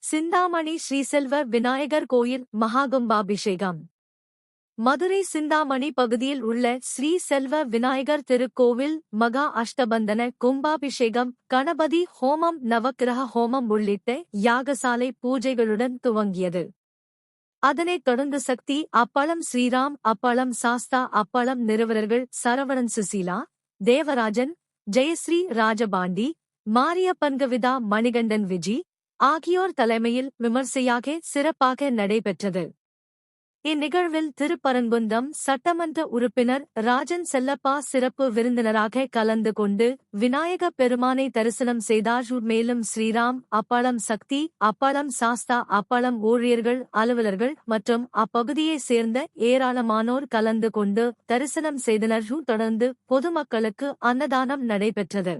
சிந்தாமணி ஸ்ரீசெல்வ விநாயகர் கோயில் மகாகும்பாபிஷேகம். மதுரை சிந்தாமணி பகுதியில் உள்ள ஸ்ரீ செல்வ விநாயகர் திருக்கோவில் மகா அஷ்டபந்தன கும்பாபிஷேகம் கணபதி ஹோமம் நவக்கிரக ஹோமம் உள்ளிட்ட யாகசாலை பூஜைகளுடன் துவங்கியது. அதனைத் தொடர்ந்து சக்தி அப்பளம் ஸ்ரீராம் அப்பளம் சாஸ்தா அப்பளம் நிறுவனர்கள் சரவணன் சுசீலா, தேவராஜன், ஜெயஸ்ரீ ராஜபாண்டி, மாரியப்பன்கவிதா மணிகண்டன் விஜி ஆகியோர் தலைமையில் விமர்சையாக சிறப்பாக நடைபெற்றது. இந்நிகழ்வில் திருப்பரங்குன்றம் சட்டமன்ற உறுப்பினர் ராஜன் செல்லப்பா சிறப்பு விருந்தினராக கலந்து கொண்டு விநாயக பெருமானை தரிசனம் செய்தார். மேலும் ஸ்ரீராம் அப்பளம் சக்தி அப்பளம் சாஸ்தா அப்பளம் ஊழியர்கள் அலுவலர்கள் மற்றும் அப்பகுதியைச் சேர்ந்த ஏராளமானோர் கலந்து கொண்டு தரிசனம் செய்தனர். தொடர்ந்து பொதுமக்களுக்கு அன்னதானம் நடைபெற்றது.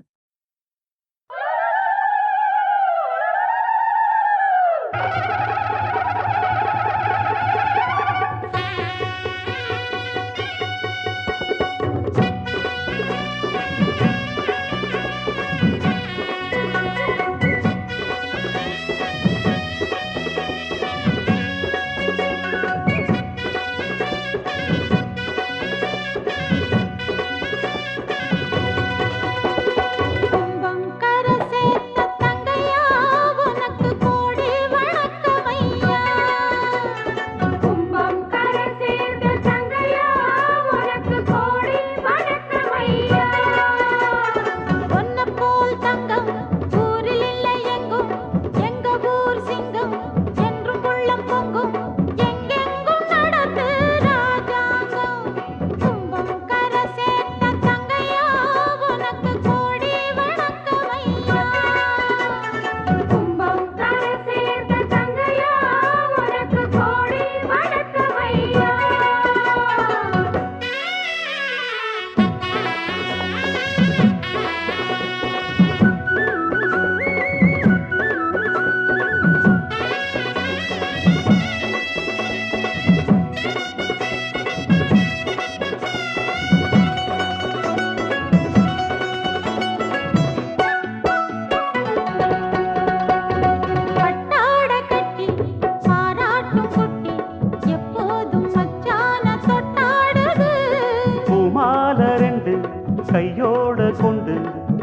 கையோட கொண்டு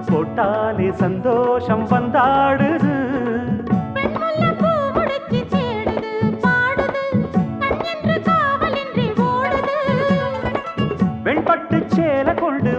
போட்டாலே சந்தோஷம் வந்தாடுது. வெண்பட்டு சேல கொண்டு